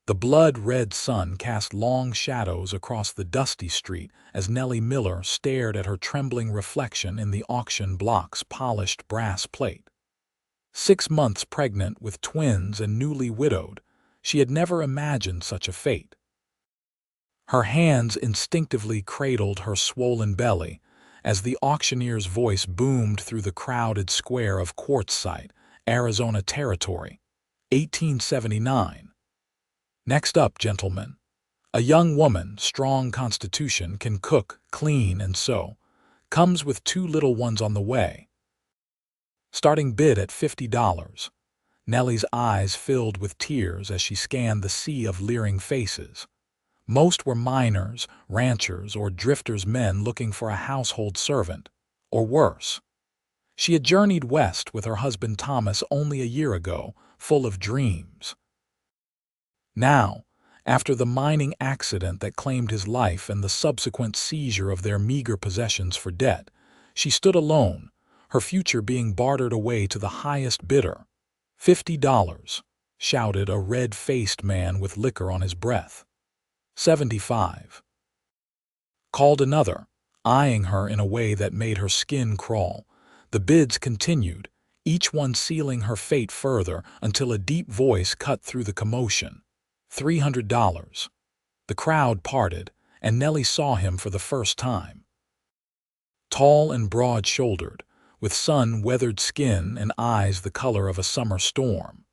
The blood-red sun cast long shadows across the dusty street as Nellie Miller stared at her trembling reflection in the auction block's polished brass plate. 6 months pregnant with twins and newly widowed, she had never imagined such a fate. Her hands instinctively cradled her swollen belly as the auctioneer's voice boomed through the crowded square of Quartzsite, Arizona Territory, 1879. Next up, gentlemen. A young woman, strong constitution, can cook, clean, and sew. Comes with 2 little ones on the way. Starting bid at $50. Nellie's eyes filled with tears as she scanned the sea of leering faces. Most were miners, ranchers, or drifters' men looking for a household servant, or worse. She had journeyed west with her husband Thomas only a year ago, full of dreams. Now, after the mining accident that claimed his life and the subsequent seizure of their meager possessions for debt, she stood alone, her future being bartered away to the highest bidder. $50, shouted a red-faced man with liquor on his breath. 75. Called another, eyeing her in a way that made her skin crawl. The bids continued, each one sealing her fate further until a deep voice cut through the commotion. $300. The crowd parted, and Nellie saw him for the first time. Tall and broad-shouldered, with sun-weathered skin and eyes the color of a summer storm.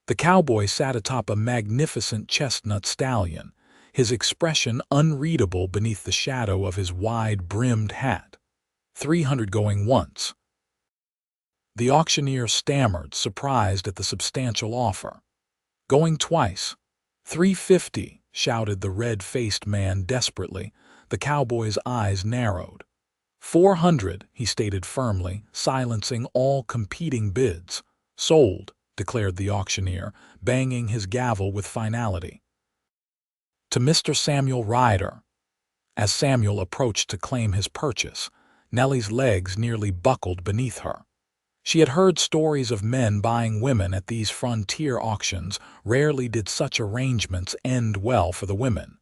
The cowboy sat atop a magnificent chestnut stallion, his expression unreadable beneath the shadow of his wide-brimmed hat. 300 going once. The auctioneer stammered, surprised at the substantial offer. Going twice. 350, shouted the red-faced man desperately. The cowboy's eyes narrowed. 400, he stated firmly, silencing all competing bids. Sold, declared the auctioneer, banging his gavel with finality. To Mr. Samuel Ryder. As Samuel approached to claim his purchase, Nellie's legs nearly buckled beneath her. She had heard stories of men buying women at these frontier auctions. Rarely did such arrangements end well for the women.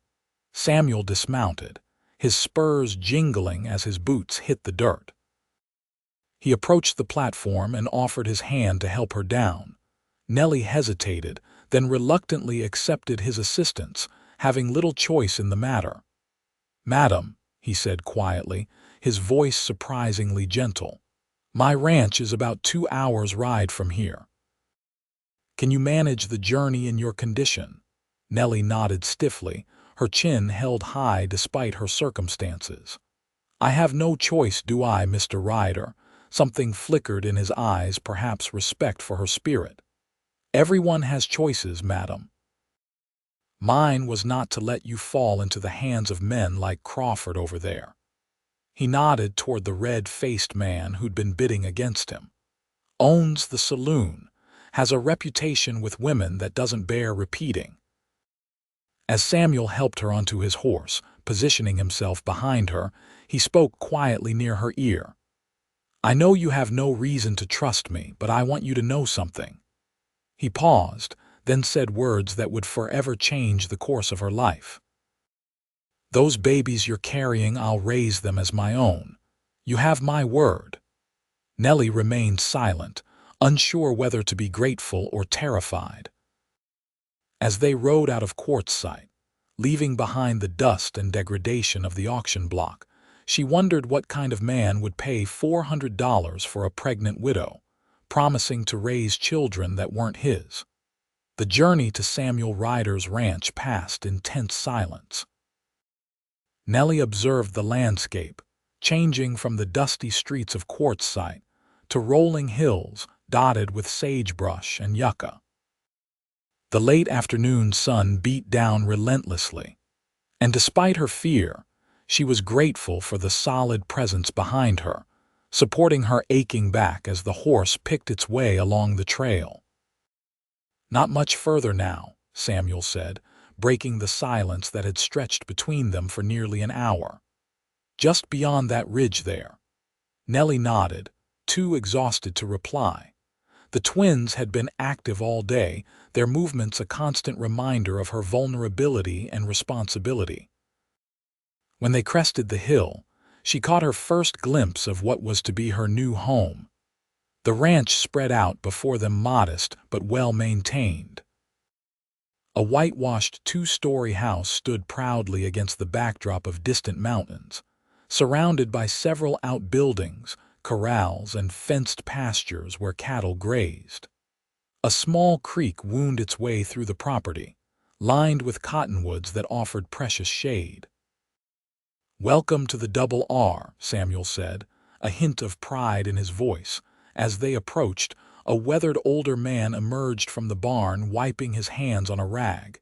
Samuel dismounted, his spurs jingling as his boots hit the dirt. He approached the platform and offered his hand to help her down. Nellie hesitated, then reluctantly accepted his assistance, having little choice in the matter. "Madam," he said quietly, his voice surprisingly gentle, "my ranch is about 2 hours' ride from here. Can you manage the journey in your condition?" Nellie nodded stiffly, her chin held high despite her circumstances. "I have no choice, do I, Mr. Ryder?" Something flickered in his eyes, perhaps respect for her spirit. "Everyone has choices, madam. Mine was not to let you fall into the hands of men like Crawford over there." He nodded toward the red-faced man who'd been bidding against him. "Owns the saloon, has a reputation with women that doesn't bear repeating." As Samuel helped her onto his horse, positioning himself behind her, he spoke quietly near her ear. "I know you have no reason to trust me, but I want you to know something." He paused, then said words that would forever change the course of her life. "Those babies you're carrying, I'll raise them as my own. You have my word." Nellie remained silent, unsure whether to be grateful or terrified. As they rode out of Quartzsite, leaving behind the dust and degradation of the auction block, she wondered what kind of man would pay $400 for a pregnant widow, promising to raise children that weren't his. The journey to Samuel Ryder's ranch passed in tense silence. Nellie observed the landscape, changing from the dusty streets of Quartzsite to rolling hills dotted with sagebrush and yucca. The late afternoon sun beat down relentlessly, and despite her fear, she was grateful for the solid presence behind her, supporting her aching back as the horse picked its way along the trail. "Not much further now," Samuel said, breaking the silence that had stretched between them for nearly an hour. "Just beyond that ridge there." Nellie nodded, too exhausted to reply. The twins had been active all day, their movements a constant reminder of her vulnerability and responsibility. When they crested the hill, she caught her first glimpse of what was to be her new home. The ranch spread out before them, modest but well-maintained. A whitewashed two-story house stood proudly against the backdrop of distant mountains, surrounded by several outbuildings, corrals, and fenced pastures where cattle grazed. A small creek wound its way through the property, lined with cottonwoods that offered precious shade. "Welcome to the Double R," Samuel said, a hint of pride in his voice. As they approached, a weathered older man emerged from the barn, wiping his hands on a rag.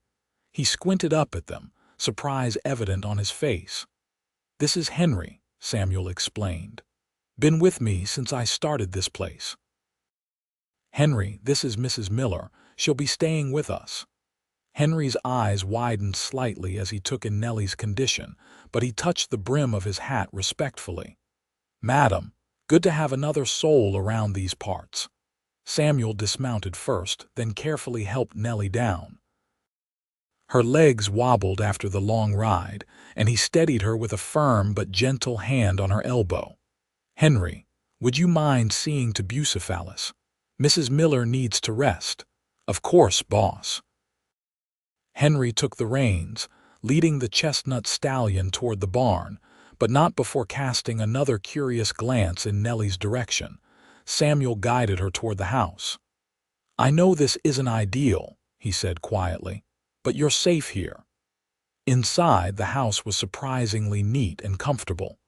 He squinted up at them, surprise evident on his face. "This is Henry," Samuel explained. "Been with me since I started this place." "Henry, this is Mrs. Miller. She'll be staying with us." Henry's eyes widened slightly as he took in Nellie's condition, but he touched the brim of his hat respectfully. "Madam, good to have another soul around these parts." Samuel dismounted first, then carefully helped Nellie down. Her legs wobbled after the long ride, and he steadied her with a firm but gentle hand on her elbow. "Henry, would you mind seeing to Bucephalus? Mrs. Miller needs to rest." "Of course, boss." Henry took the reins, leading the chestnut stallion toward the barn, but not before casting another curious glance in Nellie's direction. Samuel guided her toward the house. "I know this isn't ideal," he said quietly, "but you're safe here." Inside, the house was surprisingly neat and comfortable.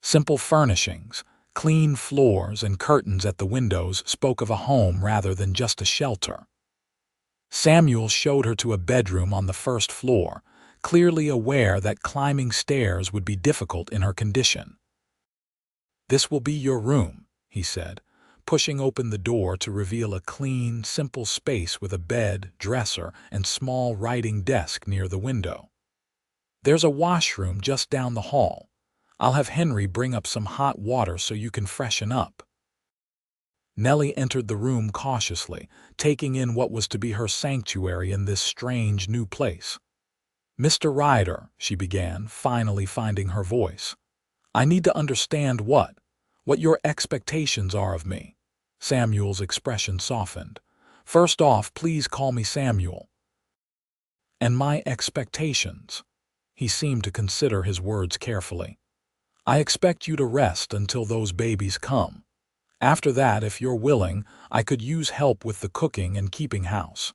Simple furnishings, clean floors, and curtains at the windows spoke of a home rather than just a shelter. Samuel showed her to a bedroom on the first floor, clearly aware that climbing stairs would be difficult in her condition. "This will be your room," he said, pushing open the door to reveal a clean, simple space with a bed, dresser, and small writing desk near the window. "There's a washroom just down the hall. I'll have Henry bring up some hot water so you can freshen up." Nellie entered the room cautiously, taking in what was to be her sanctuary in this strange new place. "Mr. Ryder," she began, finally finding her voice, "I need to understand what your expectations are of me." Samuel's expression softened. "First off, please call me Samuel." "And my expectations?" He seemed to consider his words carefully. "I expect you to rest until those babies come. After that, if you're willing, I could use help with the cooking and keeping house.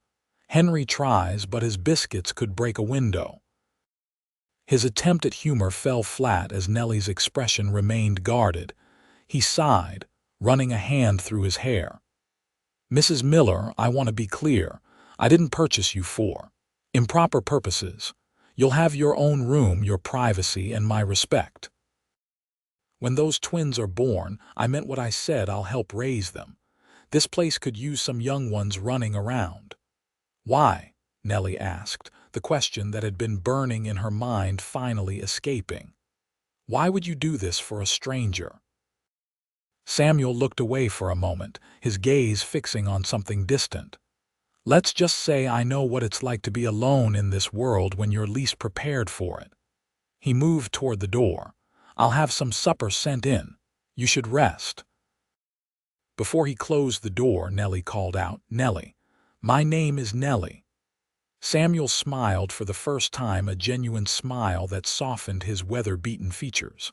Henry tries, but his biscuits could break a window." His attempt at humor fell flat as Nellie's expression remained guarded. He sighed, running a hand through his hair. "Mrs. Miller, I want to be clear. I didn't purchase you for improper purposes. You'll have your own room, your privacy, and my respect. When those twins are born, I meant what I said. I'll help raise them. This place could use some young ones running around." "Why?" Nellie asked, the question that had been burning in her mind finally escaping. "Why would you do this for a stranger?" Samuel looked away for a moment, his gaze fixing on something distant. "Let's just say I know what it's like to be alone in this world when you're least prepared for it." He moved toward the door. "I'll have some supper sent in. You should rest." Before he closed the door, Nellie called out, "Nellie, my name is Nellie." Samuel smiled for the first time, a genuine smile that softened his weather-beaten features.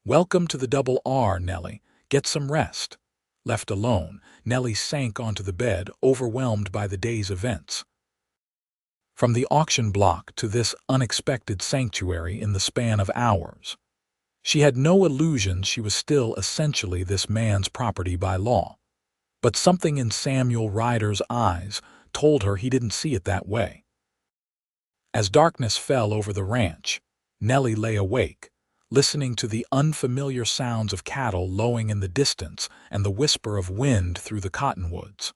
"Welcome to the Double R, Nellie. Get some rest." Left alone, Nellie sank onto the bed, overwhelmed by the day's events. From the auction block to this unexpected sanctuary in the span of hours. She had no illusion she was still essentially this man's property by law. But something in Samuel Ryder's eyes told her he didn't see it that way. As darkness fell over the ranch, Nellie lay awake, listening to the unfamiliar sounds of cattle lowing in the distance and the whisper of wind through the cottonwoods.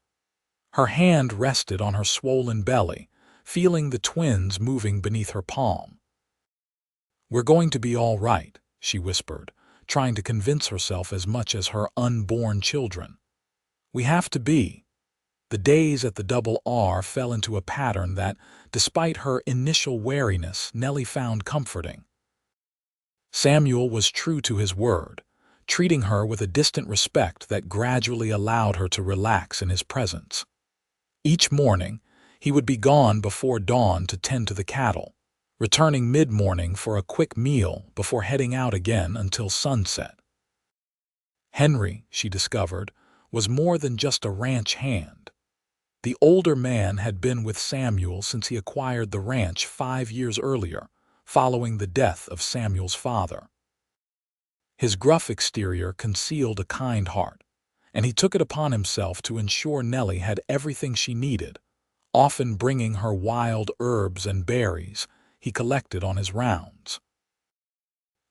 Her hand rested on her swollen belly, feeling the twins moving beneath her palm. "We're going to be all right," she whispered, trying to convince herself as much as her unborn children. We have to be. The days at the Double R fell into a pattern that, despite her initial wariness, Nellie found comforting. Samuel was true to his word, treating her with a distant respect that gradually allowed her to relax in his presence. Each morning, he would be gone before dawn to tend to the cattle, returning mid-morning for a quick meal before heading out again until sunset. Henry, she discovered, was more than just a ranch hand. The older man had been with Samuel since he acquired the ranch 5 years earlier, following the death of Samuel's father. His gruff exterior concealed a kind heart, and he took it upon himself to ensure Nellie had everything she needed, often bringing her wild herbs and berries he collected on his rounds.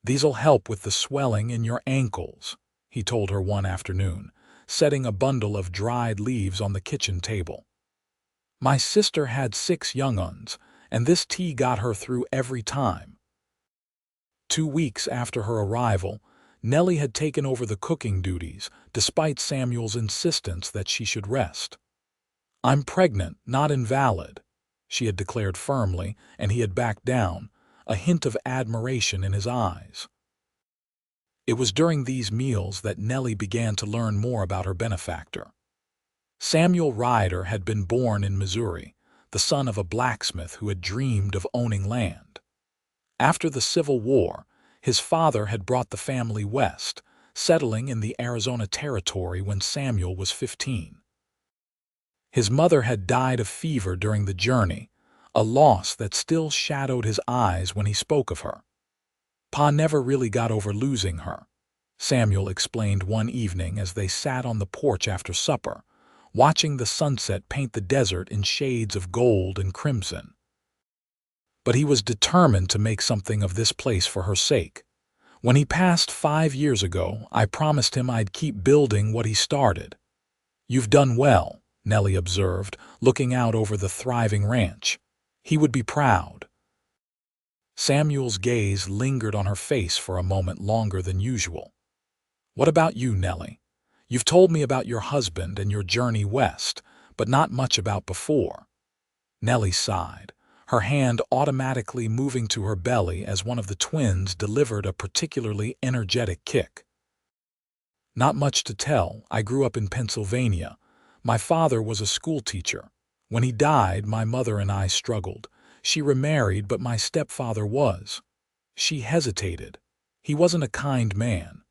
"These'll help with the swelling in your ankles," he told her one afternoon, setting a bundle of dried leaves on the kitchen table. "My sister had 6 young uns, and this tea got her through every time." 2 weeks after her arrival, Nellie had taken over the cooking duties, despite Samuel's insistence that she should rest. "I'm pregnant, not invalid," she had declared firmly, and he had backed down, a hint of admiration in his eyes. It was during these meals that Nellie began to learn more about her benefactor. Samuel Ryder had been born in Missouri, the son of a blacksmith who had dreamed of owning land. After the Civil War, his father had brought the family west, settling in the Arizona Territory when Samuel was 15. His mother had died of fever during the journey, a loss that still shadowed his eyes when he spoke of her. "Pa never really got over losing her," Samuel explained one evening as they sat on the porch after supper, watching the sunset paint the desert in shades of gold and crimson. "But he was determined to make something of this place for her sake. When he passed 5 years ago, I promised him I'd keep building what he started." "You've done well," Nellie observed, looking out over the thriving ranch. "He would be proud." Samuel's gaze lingered on her face for a moment longer than usual. "What about you, Nellie? You've told me about your husband and your journey west, but not much about before." Nellie sighed, her hand automatically moving to her belly as one of the twins delivered a particularly energetic kick. "Not much to tell. I grew up in Pennsylvania. My father was a schoolteacher. When he died, my mother and I struggled. She remarried, but my stepfather was." She hesitated. "He wasn't a kind man.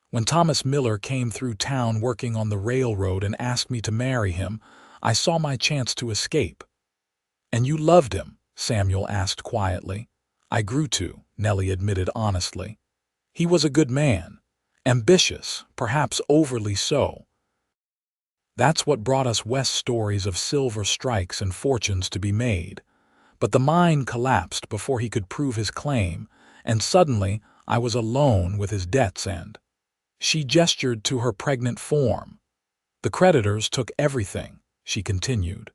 When Thomas Miller came through town working on the railroad and asked me to marry him, I saw my chance to escape." "And you loved him?" Samuel asked quietly. "I grew to," Nellie admitted honestly. "He was a good man. Ambitious, perhaps overly so. That's what brought us west, stories of silver strikes and fortunes to be made. But the mine collapsed before he could prove his claim, and suddenly I was alone with his debts and—" She gestured to her pregnant form. "The creditors took everything," she continued.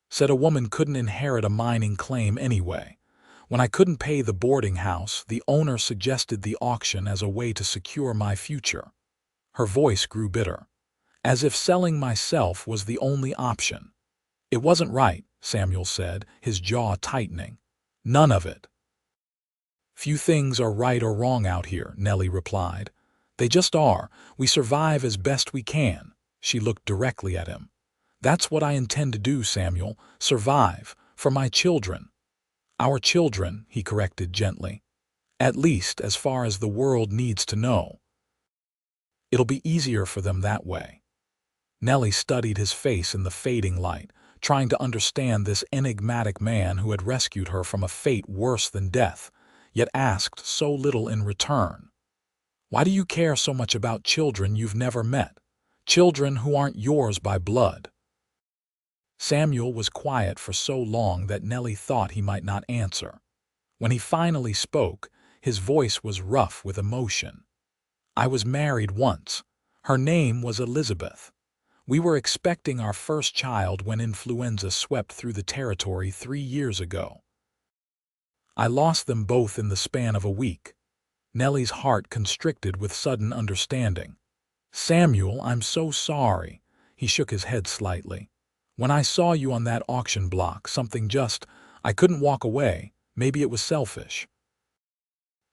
"Said a woman couldn't inherit a mining claim anyway. When I couldn't pay the boarding house, the owner suggested the auction as a way to secure my future." Her voice grew bitter, as if selling myself was the only option. "It wasn't right," Samuel said, his jaw tightening. "None of it." "Few things are right or wrong out here," Nellie replied. "They just are. We survive as best we can." She looked directly at him. "That's what I intend to do, Samuel. Survive. For my children." "Our children," he corrected gently. "At least as far as the world needs to know. It'll be easier for them that way." Nellie studied his face in the fading light, trying to understand this enigmatic man who had rescued her from a fate worse than death, yet asked so little in return. "Why do you care so much about children you've never met? Children who aren't yours by blood?" Samuel was quiet for so long that Nellie thought he might not answer. When he finally spoke, his voice was rough with emotion. "I was married once. Her name was Elizabeth. We were expecting our first child when influenza swept through the territory 3 years ago. I lost them both in the span of a week." Nellie's heart constricted with sudden understanding. "Samuel, I'm so sorry." He shook his head slightly. "When I saw you on that auction block, I couldn't walk away. Maybe it was selfish.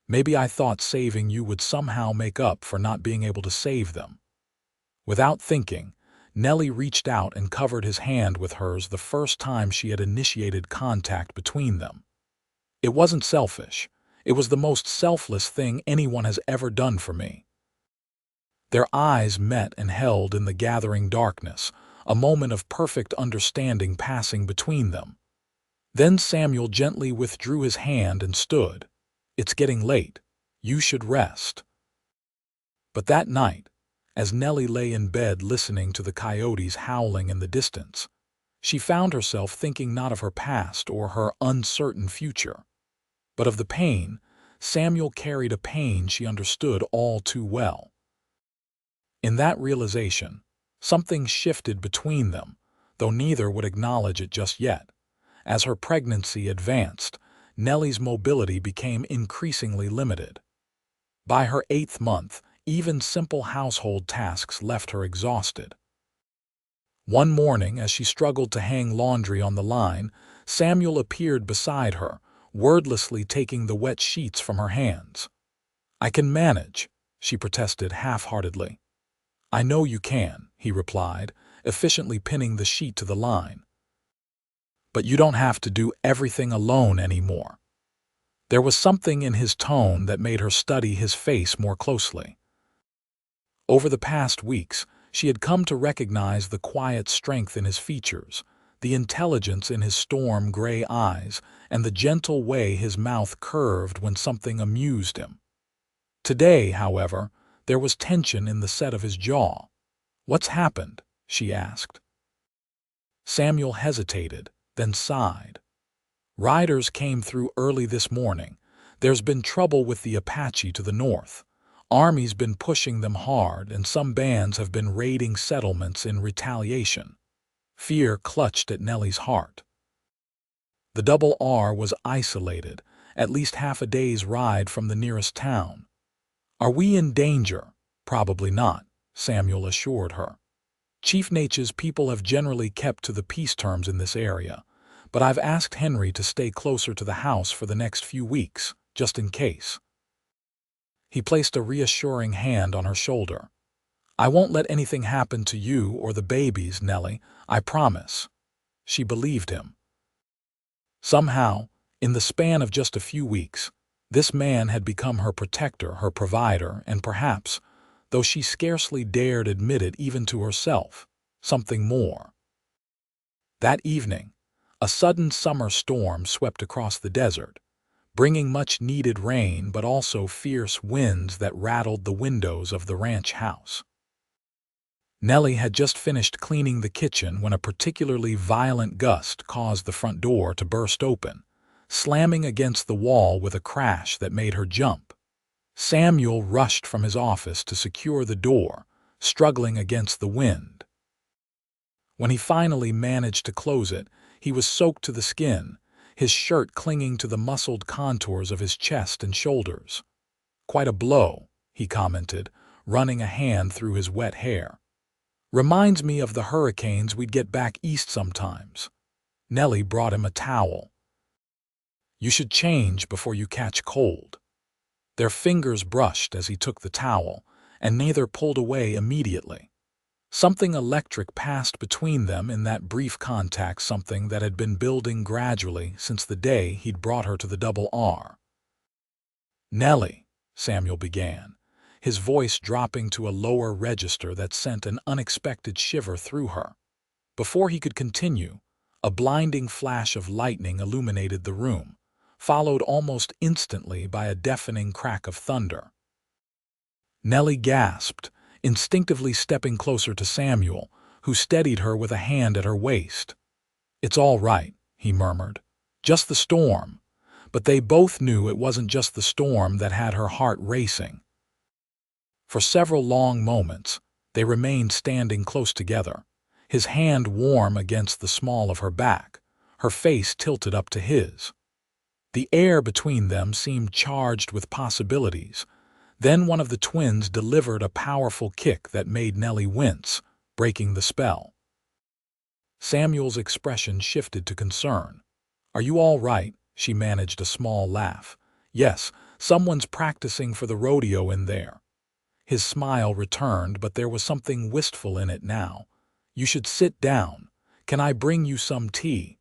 Maybe I thought saving you would somehow make up for not being able to save them." Without thinking, Nellie reached out and covered his hand with hers the first time she had initiated contact between them. "It wasn't selfish. It was the most selfless thing anyone has ever done for me." Their eyes met and held in the gathering darkness, a moment of perfect understanding passing between them. Then Samuel gently withdrew his hand and stood. "It's getting late. You should rest." But that night, as Nellie lay in bed listening to the coyotes howling in the distance, she found herself thinking not of her past or her uncertain future, but of the pain. Samuel carried a pain she understood all too well. In that realization, something shifted between them, though neither would acknowledge it just yet. As her pregnancy advanced, Nellie's mobility became increasingly limited. By her 8th month, even simple household tasks left her exhausted. One morning, as she struggled to hang laundry on the line, Samuel appeared beside her, wordlessly taking the wet sheets from her hands. "I can manage," she protested half-heartedly. "I know you can," he replied, efficiently pinning the sheet to the line. "But you don't have to do everything alone anymore." There was something in his tone that made her study his face more closely. Over the past weeks, she had come to recognize the quiet strength in his features, the intelligence in his storm-gray eyes, and the gentle way his mouth curved when something amused him. Today, however, there was tension in the set of his jaw. "What's happened?" she asked. Samuel hesitated, then sighed. "Riders came through early this morning. There's been trouble with the Apache to the north. Army's been pushing them hard, and some bands have been raiding settlements in retaliation." Fear clutched at Nellie's heart. The Double R was isolated, at least half a day's ride from the nearest town. "Are we in danger?" "Probably not," Samuel assured her. "Chief Natchez people have generally kept to the peace terms in this area, but I've asked Henry to stay closer to the house for the next few weeks, just in case." He placed a reassuring hand on her shoulder. "I won't let anything happen to you or the babies, Nellie, I promise." She believed him. Somehow, in the span of just a few weeks, this man had become her protector, her provider, and perhaps, though she scarcely dared admit it even to herself, something more. That evening, a sudden summer storm swept across the desert, bringing much-needed rain but also fierce winds that rattled the windows of the ranch house. Nellie had just finished cleaning the kitchen when a particularly violent gust caused the front door to burst open, slamming against the wall with a crash that made her jump. Samuel rushed from his office to secure the door, struggling against the wind. When he finally managed to close it, he was soaked to the skin, his shirt clinging to the muscled contours of his chest and shoulders. "Quite a blow," he commented, running a hand through his wet hair. "Reminds me of the hurricanes we'd get back east sometimes." Nellie brought him a towel. "You should change before you catch cold." Their fingers brushed as he took the towel, and neither pulled away immediately. Something electric passed between them in that brief contact, something that had been building gradually since the day he'd brought her to the Double R. "Nellie," Samuel began, his voice dropping to a lower register that sent an unexpected shiver through her. Before he could continue, a blinding flash of lightning illuminated the room, followed almost instantly by a deafening crack of thunder. Nellie gasped, instinctively stepping closer to Samuel, who steadied her with a hand at her waist. "It's all right," he murmured. "Just the storm." But they both knew it wasn't just the storm that had her heart racing. For several long moments, they remained standing close together, his hand warm against the small of her back, her face tilted up to his. The air between them seemed charged with possibilities, Then one of the twins delivered a powerful kick that made Nellie wince, breaking the spell. Samuel's expression shifted to concern. "Are you all right?" She managed a small laugh. "Yes, someone's practicing for the rodeo in there." His smile returned, but there was something wistful in it now. "You should sit down. Can I bring you some tea?"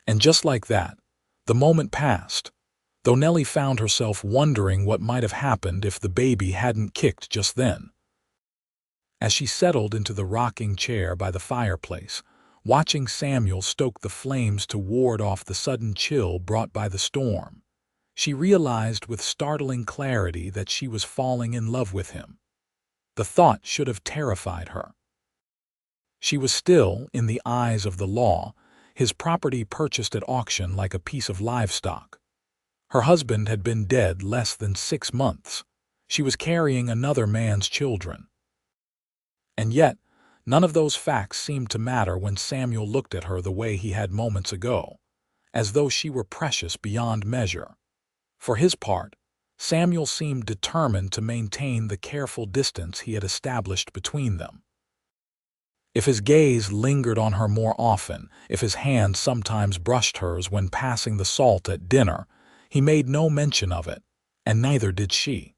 And just like that, the moment passed, though Nellie found herself wondering what might have happened if the baby hadn't kicked just then. As she settled into the rocking chair by the fireplace, watching Samuel stoke the flames to ward off the sudden chill brought by the storm, she realized with startling clarity that she was falling in love with him. The thought should have terrified her. She was still, in the eyes of the law, his property purchased at auction like a piece of livestock. Her husband had been dead less than 6 months. She was carrying another man's children. And yet, none of those facts seemed to matter when Samuel looked at her the way he had moments ago, as though she were precious beyond measure. For his part, Samuel seemed determined to maintain the careful distance he had established between them. If his gaze lingered on her more often, if his hand sometimes brushed hers when passing the salt at dinner, he made no mention of it, and neither did she.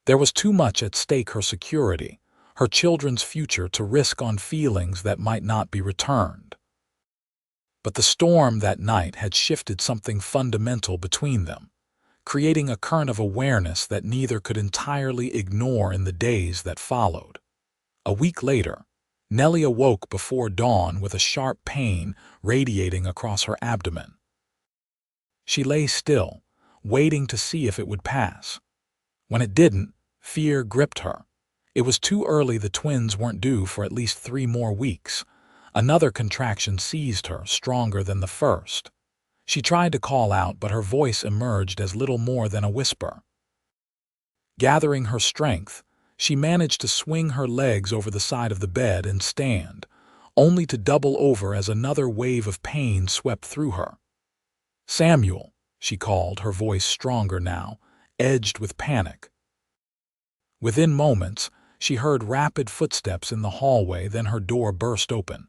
There was too much at stake: her security, her children's future, to risk on feelings that might not be returned. But the storm that night had shifted something fundamental between them, creating a current of awareness that neither could entirely ignore in the days that followed. A week later, Nellie awoke before dawn with a sharp pain radiating across her abdomen. She lay still, waiting to see if it would pass. When it didn't, fear gripped her. It was too early. The twins weren't due for at least 3 more weeks. Another contraction seized her, stronger than the first. She tried to call out, but her voice emerged as little more than a whisper. Gathering her strength, she managed to swing her legs over the side of the bed and stand, only to double over as another wave of pain swept through her. "Samuel," she called, her voice stronger now, edged with panic. Within moments, she heard rapid footsteps in the hallway, then her door burst open.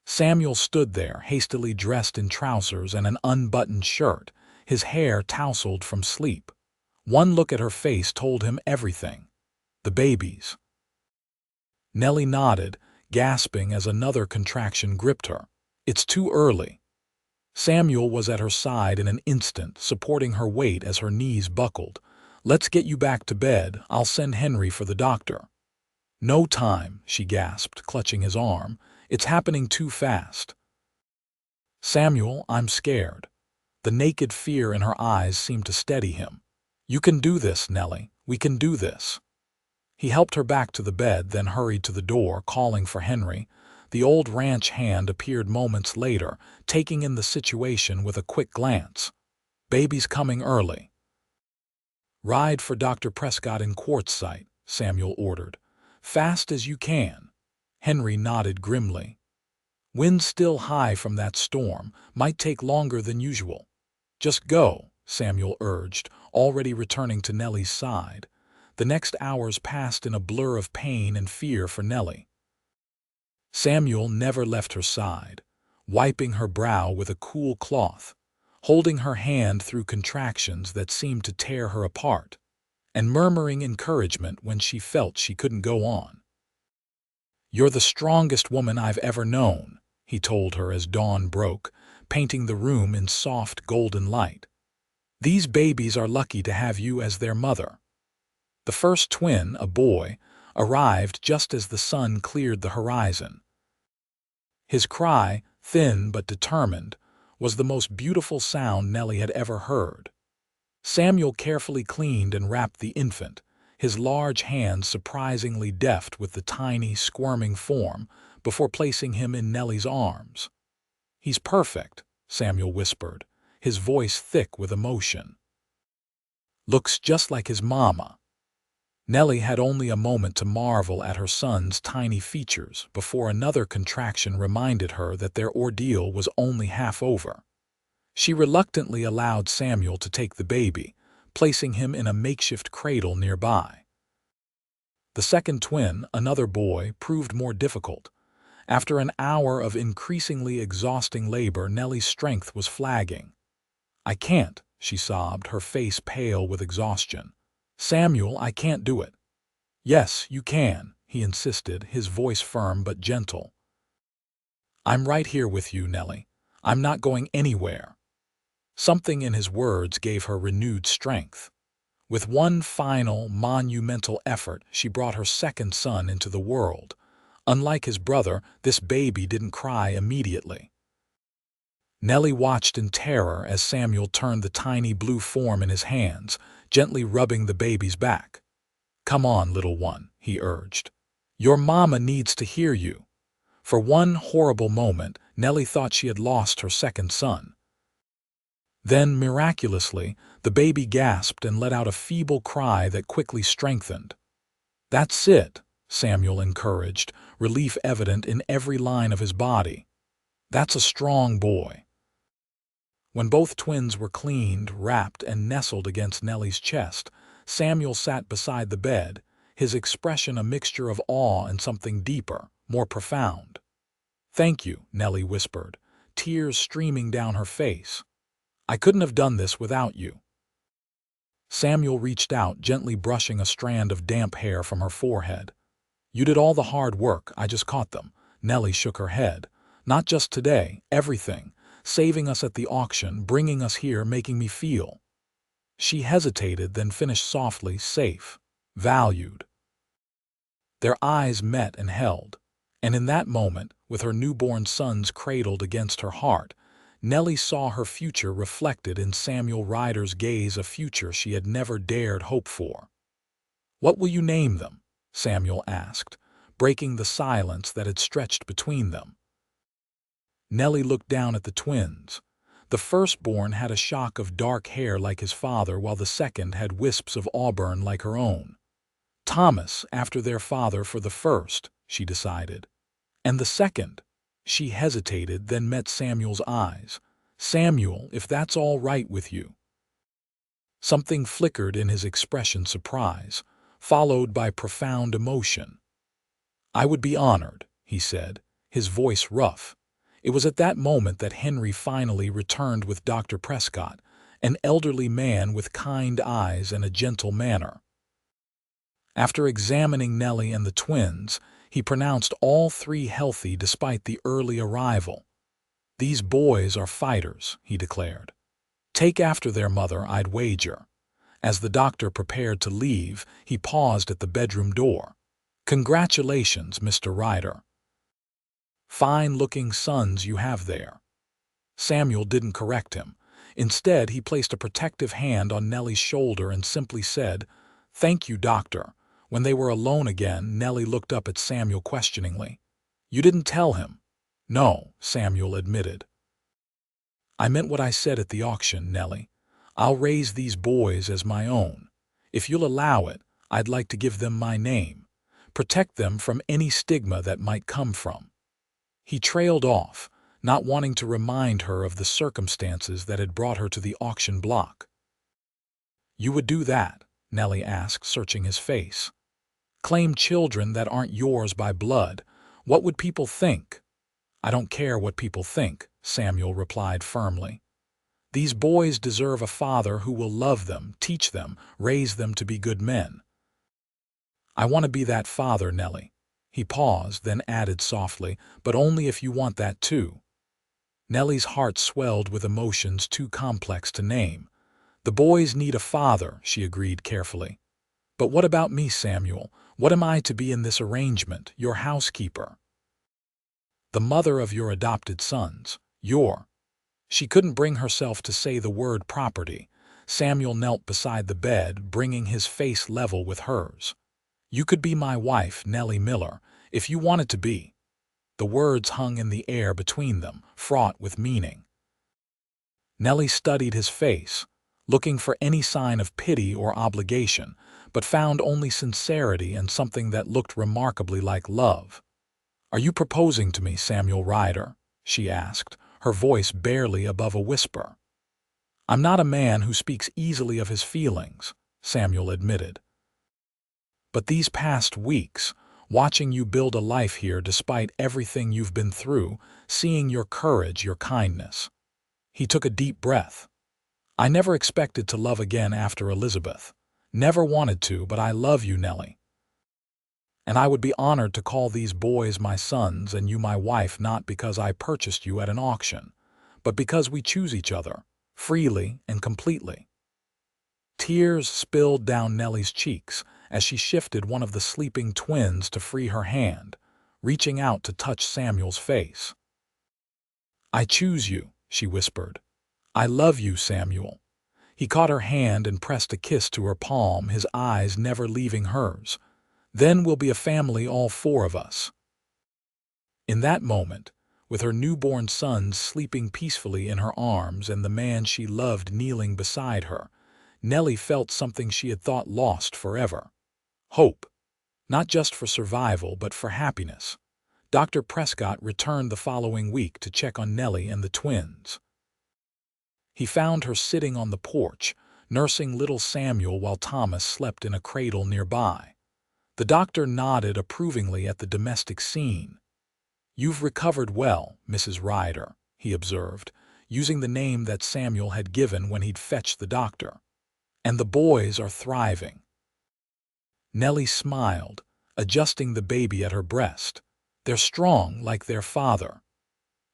Samuel stood there, hastily dressed in trousers and an unbuttoned shirt, his hair tousled from sleep. One look at her face told him everything. "The babies." Nellie nodded, gasping as another contraction gripped her. "It's too early." Samuel was at her side in an instant, supporting her weight as her knees buckled. "Let's get you back to bed. I'll send Henry for the doctor." "No time," she gasped, clutching his arm. "It's happening too fast." "Samuel, I'm scared." The naked fear in her eyes seemed to steady him. "You can do this, Nellie. We can do this." He helped her back to the bed, then hurried to the door, calling for Henry. The old ranch hand appeared moments later, taking in the situation with a quick glance. "Baby's coming early." "Ride for Dr. Prescott in Quartzsite," Samuel ordered. "Fast as you can." Henry nodded grimly. "Wind's still high from that storm. Might take longer than usual." "Just go," Samuel urged, already returning to Nellie's side. The next hours passed in a blur of pain and fear for Nellie. Samuel never left her side, wiping her brow with a cool cloth, holding her hand through contractions that seemed to tear her apart, and murmuring encouragement when she felt she couldn't go on. "You're the strongest woman I've ever known," he told her as dawn broke, painting the room in soft golden light. "These babies are lucky to have you as their mother." The first twin, a boy, arrived just as the sun cleared the horizon. His cry, thin but determined, was the most beautiful sound Nellie had ever heard. Samuel carefully cleaned and wrapped the infant, his large hands surprisingly deft with the tiny, squirming form, before placing him in Nellie's arms. "He's perfect," Samuel whispered, his voice thick with emotion. "Looks just like his mama." Nellie had only a moment to marvel at her son's tiny features before another contraction reminded her that their ordeal was only half over. She reluctantly allowed Samuel to take the baby, placing him in a makeshift cradle nearby. The second twin, another boy, proved more difficult. After an hour of increasingly exhausting labor, Nellie's strength was flagging. "I can't," she sobbed, her face pale with exhaustion. "Samuel, I can't do it." "Yes, you can," he insisted, his voice firm but gentle. "I'm right here with you, Nellie. I'm not going anywhere." Something in his words gave her renewed strength. With one final, monumental effort, she brought her second son into the world. Unlike his brother, this baby didn't cry immediately. Nellie watched in terror as Samuel turned the tiny blue form in his hands, gently rubbing the baby's back. "Come on, little one," he urged. "Your mama needs to hear you." For one horrible moment, Nellie thought she had lost her second son. Then, miraculously, the baby gasped and let out a feeble cry that quickly strengthened. "That's it," Samuel encouraged, relief evident in every line of his body. "That's a strong boy." When both twins were cleaned, wrapped, and nestled against Nellie's chest, Samuel sat beside the bed, his expression a mixture of awe and something deeper, more profound. "Thank you," Nellie whispered, tears streaming down her face. "I couldn't have done this without you." Samuel reached out, gently brushing a strand of damp hair from her forehead. "You did all the hard work, I just caught them." Nellie shook her head. "Not just today, everything. Saving us at the auction, bringing us here, making me feel." She hesitated, then finished softly, "safe, valued." Their eyes met and held, and in that moment, with her newborn sons cradled against her heart, Nellie saw her future reflected in Samuel Ryder's gaze, a future she had never dared hope for. "What will you name them?" Samuel asked, breaking the silence that had stretched between them. Nellie looked down at the twins. The firstborn had a shock of dark hair like his father, while the second had wisps of auburn like her own. "Thomas, after their father, for the first," she decided. "And the second?" She hesitated, then met Samuel's eyes. "Samuel, if that's all right with you." Something flickered in his expression, surprise, followed by profound emotion. "I would be honored," he said, his voice rough. It was at that moment that Henry finally returned with Dr. Prescott, an elderly man with kind eyes and a gentle manner. After examining Nellie and the twins, he pronounced all three healthy despite the early arrival. "These boys are fighters," he declared. "Take after their mother, I'd wager." As the doctor prepared to leave, he paused at the bedroom door. "Congratulations, Mr. Ryder. Fine-looking sons you have there." Samuel didn't correct him. Instead, he placed a protective hand on Nellie's shoulder and simply said, "Thank you, doctor." When they were alone again, Nellie looked up at Samuel questioningly. "You didn't tell him?" "No," Samuel admitted. "I meant what I said at the auction, Nellie. I'll raise these boys as my own. If you'll allow it, I'd like to give them my name. Protect them from any stigma that might come from." He trailed off, not wanting to remind her of the circumstances that had brought her to the auction block. "You would do that?" Nellie asked, searching his face. "Claim children that aren't yours by blood. What would people think?" "I don't care what people think," Samuel replied firmly. "These boys deserve a father who will love them, teach them, raise them to be good men." "I want to be that father, Nellie." He paused, then added softly, "but only if you want that too." Nellie's heart swelled with emotions too complex to name. "The boys need a father," she agreed carefully. "But what about me, Samuel? What am I to be in this arrangement, your housekeeper?" "The mother of your adopted sons. Your—" She couldn't bring herself to say the word property. Samuel knelt beside the bed, bringing his face level with hers. "You could be my wife, Nellie Miller, if you wanted to be." The words hung in the air between them, fraught with meaning. Nellie studied his face, looking for any sign of pity or obligation, but found only sincerity and something that looked remarkably like love. "Are you proposing to me, Samuel Ryder?" she asked, her voice barely above a whisper. I'm not a man who speaks easily of his feelings, Samuel admitted. But these past weeks, watching you build a life here despite everything you've been through, seeing your courage, your kindness. He took a deep breath. I never expected to love again after Elizabeth. Never wanted to, but I love you, Nellie. And I would be honored to call these boys my sons and you my wife, not because I purchased you at an auction, but because we choose each other, freely and completely. Tears spilled down Nellie's cheeks as she shifted one of the sleeping twins to free her hand, reaching out to touch Samuel's face. I choose you, she whispered. I love you, Samuel. He caught her hand and pressed a kiss to her palm, his eyes never leaving hers. Then we'll be a family, all four of us. In that moment, with her newborn sons sleeping peacefully in her arms and the man she loved kneeling beside her, Nellie felt something she had thought lost forever. Hope. Not just for survival, but for happiness. Dr. Prescott returned the following week to check on Nellie and the twins. He found her sitting on the porch, nursing little Samuel while Thomas slept in a cradle nearby. The doctor nodded approvingly at the domestic scene. You've recovered well, Mrs. Ryder, he observed, using the name that Samuel had given when he'd fetched the doctor. And the boys are thriving. Nellie smiled, adjusting the baby at her breast. They're strong like their father.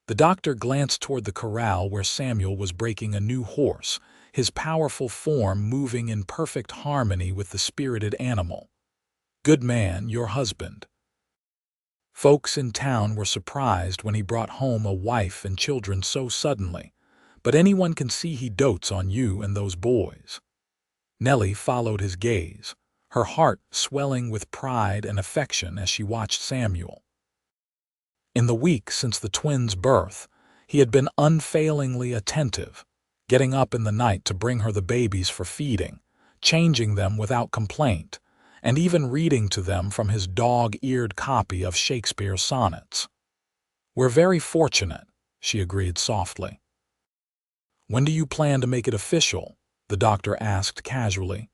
The doctor glanced toward the corral where Samuel was breaking a new horse, his powerful form moving in perfect harmony with the spirited animal. Good man, your husband. Folks in town were surprised when he brought home a wife and children so suddenly, but anyone can see he dotes on you and those boys. Nellie followed his gaze, her heart swelling with pride and affection as she watched Samuel. In the week since the twins' birth, he had been unfailingly attentive, getting up in the night to bring her the babies for feeding, changing them without complaint, and even reading to them from his dog-eared copy of Shakespeare's sonnets. We're very fortunate, she agreed softly. When do you plan to make it official? The doctor asked casually.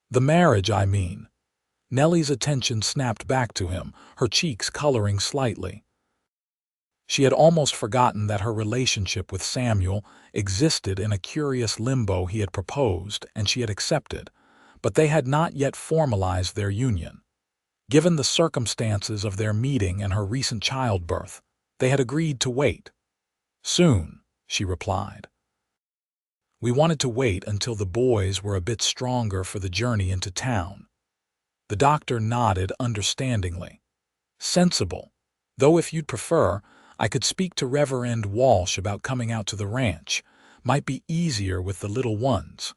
The marriage, I mean. Nellie's attention snapped back to him, her cheeks coloring slightly. She had almost forgotten that her relationship with Samuel existed in a curious limbo. He had proposed, and she had accepted, but they had not yet formalized their union. Given the circumstances of their meeting and her recent childbirth, they had agreed to wait. Soon, she replied. We wanted to wait until the boys were a bit stronger for the journey into town. The doctor nodded understandingly. Sensible, though if you'd prefer, I could speak to Reverend Walsh about coming out to the ranch. Might be easier with the little ones.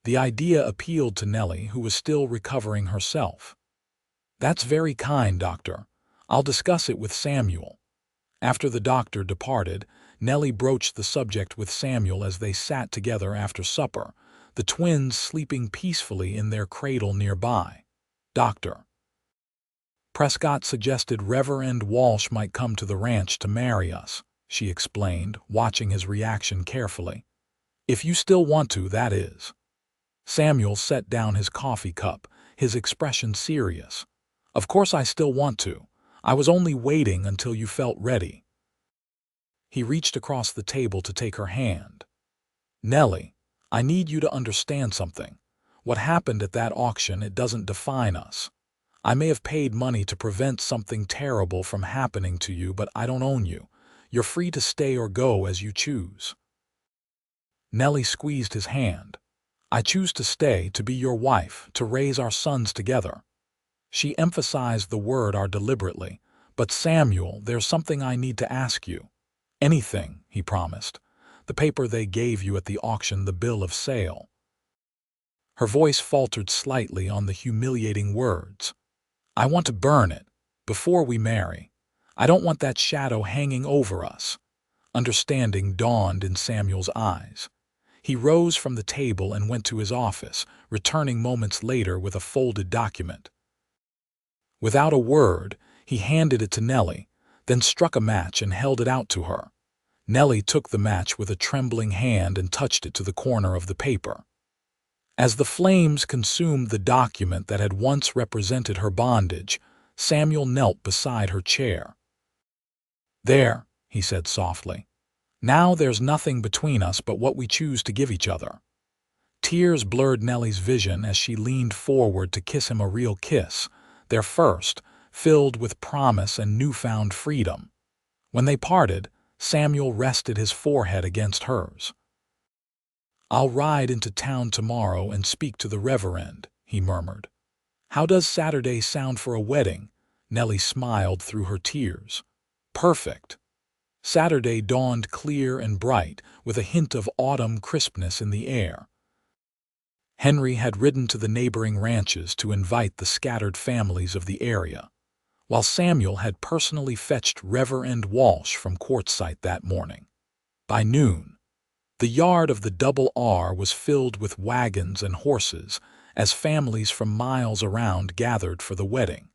The idea appealed to Nellie, who was still recovering herself. That's very kind, Doctor. I'll discuss it with Samuel. After the doctor departed, Nellie broached the subject with Samuel as they sat together after supper, the twins sleeping peacefully in their cradle nearby. Doctor Prescott suggested Reverend Walsh might come to the ranch to marry us, she explained, watching his reaction carefully. If you still want to, that is. Samuel set down his coffee cup, his expression serious. Of course I still want to. I was only waiting until you felt ready. He reached across the table to take her hand. Nellie, I need you to understand something. What happened at that auction, it doesn't define us. I may have paid money to prevent something terrible from happening to you, but I don't own you. You're free to stay or go as you choose. Nellie squeezed his hand. I choose to stay, to be your wife, to raise our sons together. She emphasized the word "our" deliberately. But Samuel, there's something I need to ask you. Anything, he promised. The paper they gave you at the auction, the bill of sale. Her voice faltered slightly on the humiliating words. I want to burn it, before we marry. I don't want that shadow hanging over us. Understanding dawned in Samuel's eyes. He rose from the table and went to his office, returning moments later with a folded document. Without a word, he handed it to Nellie, then struck a match and held it out to her. Nellie took the match with a trembling hand and touched it to the corner of the paper. As the flames consumed the document that had once represented her bondage, Samuel knelt beside her chair. "There," he said softly. "Now there's nothing between us but what we choose to give each other." Tears blurred Nellie's vision as she leaned forward to kiss him a real kiss, their first, filled with promise and newfound freedom. When they parted, Samuel rested his forehead against hers. "I'll ride into town tomorrow and speak to the Reverend," he murmured. "How does Saturday sound for a wedding?" Nellie smiled through her tears. "Perfect." Saturday dawned clear and bright, with a hint of autumn crispness in the air. Henry had ridden to the neighboring ranches to invite the scattered families of the area, while Samuel had personally fetched Reverend Walsh from Quartzsite that morning. By noon, the yard of the Double R was filled with wagons and horses as families from miles around gathered for the wedding.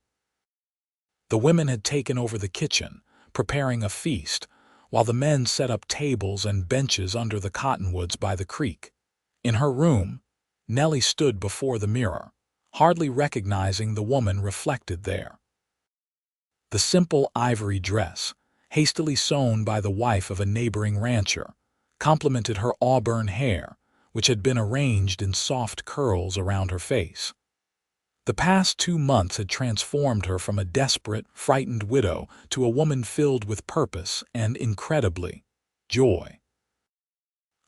The women had taken over the kitchen, preparing a feast, while the men set up tables and benches under the cottonwoods by the creek. In her room, Nellie stood before the mirror, hardly recognizing the woman reflected there. The simple ivory dress, hastily sewn by the wife of a neighboring rancher, complemented her auburn hair, which had been arranged in soft curls around her face. The past 2 months had transformed her from a desperate, frightened widow to a woman filled with purpose and, incredibly, joy.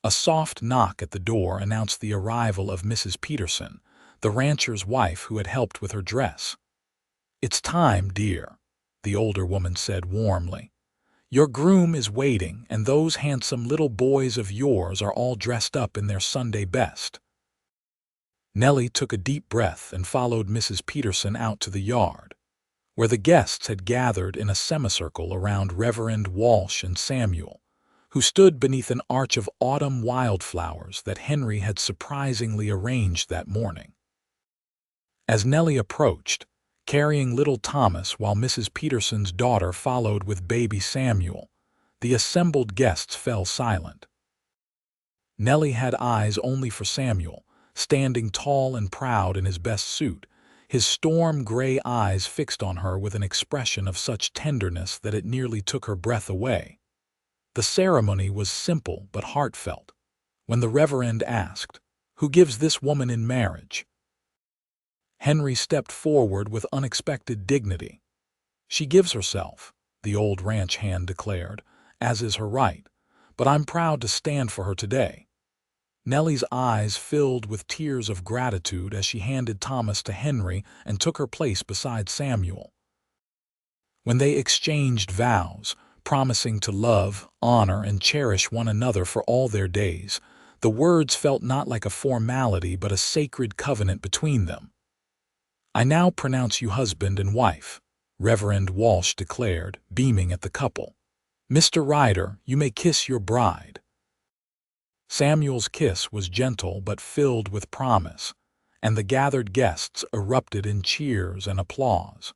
A soft knock at the door announced the arrival of Mrs. Peterson, the rancher's wife who had helped with her dress. "It's time, dear," the older woman said warmly. "Your groom is waiting, and those handsome little boys of yours are all dressed up in their Sunday best." Nellie took a deep breath and followed Mrs. Peterson out to the yard, where the guests had gathered in a semicircle around Reverend Walsh and Samuel, who stood beneath an arch of autumn wildflowers that Henry had surprisingly arranged that morning. As Nellie approached, carrying little Thomas while Mrs. Peterson's daughter followed with baby Samuel, the assembled guests fell silent. Nellie had eyes only for Samuel, standing tall and proud in his best suit, his storm-gray eyes fixed on her with an expression of such tenderness that it nearly took her breath away. The ceremony was simple but heartfelt. When the Reverend asked, "Who gives this woman in marriage?" Henry stepped forward with unexpected dignity. "She gives herself," the old ranch hand declared, "as is her right, but I'm proud to stand for her today." Nellie's eyes filled with tears of gratitude as she handed Thomas to Henry and took her place beside Samuel. When they exchanged vows, promising to love, honor, and cherish one another for all their days, the words felt not like a formality but a sacred covenant between them. "I now pronounce you husband and wife," Reverend Walsh declared, beaming at the couple. "Mr. Ryder, you may kiss your bride." Samuel's kiss was gentle but filled with promise, and the gathered guests erupted in cheers and applause.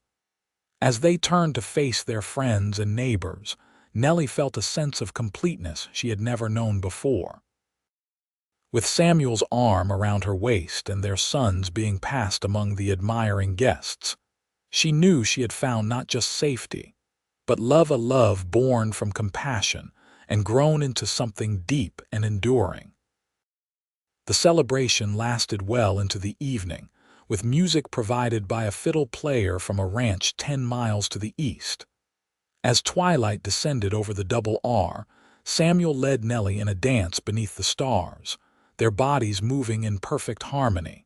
As they turned to face their friends and neighbors, Nellie felt a sense of completeness she had never known before. With Samuel's arm around her waist and their sons being passed among the admiring guests, she knew she had found not just safety, but love, a love born from compassion and grown into something deep and enduring. The celebration lasted well into the evening, with music provided by a fiddle player from a ranch 10 miles to the east. As twilight descended over the Double R, Samuel led Nellie in a dance beneath the stars, their bodies moving in perfect harmony.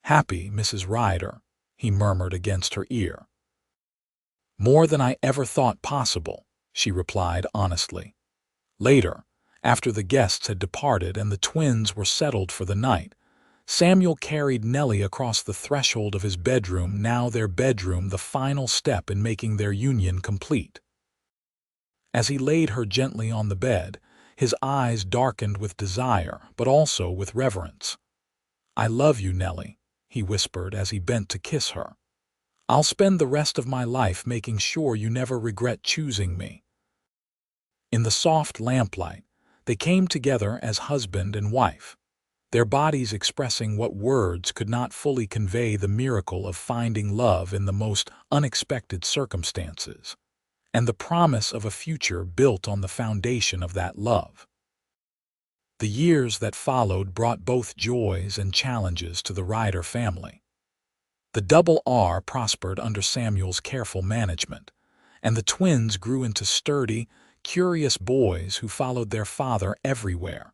"Happy, Mrs. Ryder," he murmured against her ear. "More than I ever thought possible," she replied honestly. Later, after the guests had departed and the twins were settled for the night, Samuel carried Nellie across the threshold of his bedroom, now their bedroom, the final step in making their union complete. As he laid her gently on the bed, his eyes darkened with desire, but also with reverence. "I love you, Nellie," he whispered as he bent to kiss her. "I'll spend the rest of my life making sure you never regret choosing me." In the soft lamplight, they came together as husband and wife, their bodies expressing what words could not fully convey: the miracle of finding love in the most unexpected circumstances, and the promise of a future built on the foundation of that love. The years that followed brought both joys and challenges to the Ryder family. The double R prospered under Samuel's careful management, and the twins grew into sturdy, curious boys who followed their father everywhere,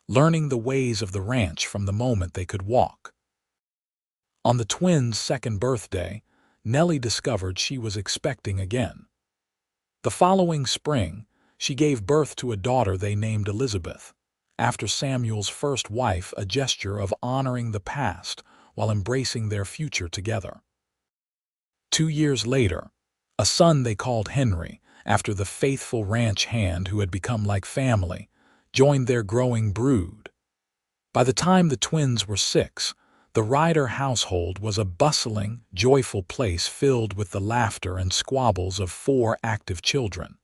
learning the ways of the ranch from the moment they could walk. On the twins' second birthday, Nellie discovered she was expecting again. The following spring, she gave birth to a daughter they named Elizabeth, after Samuel's first wife, a gesture of honoring the past while embracing their future together. 2 years later, a son they called Henry, after the faithful ranch hand who had become like family, joined their growing brood. By the time the twins were 6, the Ryder household was a bustling, joyful place filled with the laughter and squabbles of 4 active children.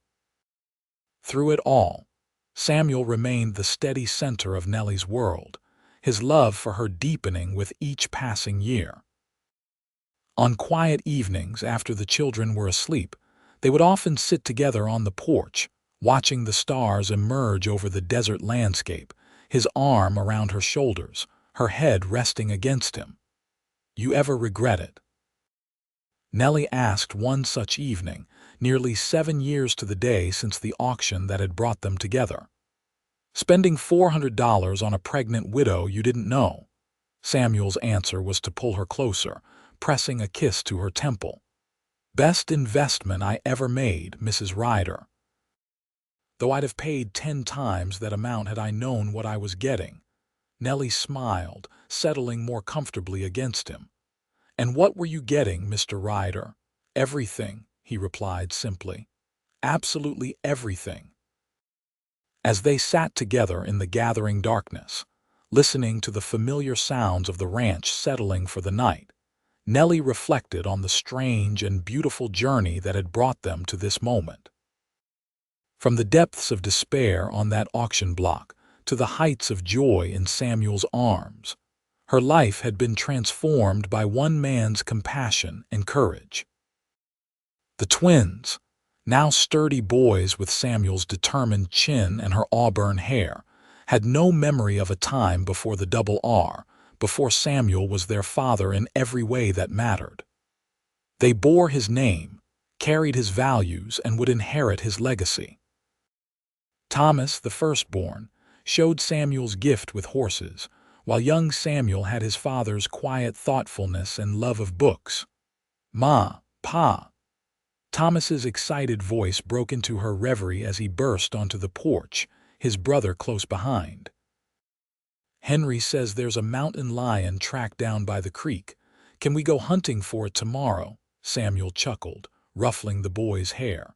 Through it all, Samuel remained the steady center of Nellie's world, his love for her deepening with each passing year. On quiet evenings after the children were asleep, they would often sit together on the porch, watching the stars emerge over the desert landscape, his arm around her shoulders, her head resting against him. "You ever regret it?" Nellie asked one such evening, nearly 7 years to the day since the auction that had brought them together. "Spending $400 on a pregnant widow you didn't know." Samuel's answer was to pull her closer, pressing a kiss to her temple. "Best investment I ever made, Mrs. Ryder. Though I'd have paid 10 times that amount had I known what I was getting." Nellie smiled, settling more comfortably against him. "And what were you getting, Mr. Ryder?" "Everything," he replied simply. "Absolutely everything." As they sat together in the gathering darkness, listening to the familiar sounds of the ranch settling for the night, Nellie reflected on the strange and beautiful journey that had brought them to this moment. From the depths of despair on that auction block to the heights of joy in Samuel's arms, her life had been transformed by one man's compassion and courage. The twins, now sturdy boys with Samuel's determined chin and her auburn hair, had no memory of a time before the double R, before Samuel was their father in every way that mattered. They bore his name, carried his values, and would inherit his legacy. Thomas, the firstborn, showed Samuel's gift with horses, while young Samuel had his father's quiet thoughtfulness and love of books. "Ma, Pa." Thomas's excited voice broke into her reverie as he burst onto the porch, his brother close behind. "Henry says there's a mountain lion tracked down by the creek. Can we go hunting for it tomorrow?" Samuel chuckled, ruffling the boy's hair.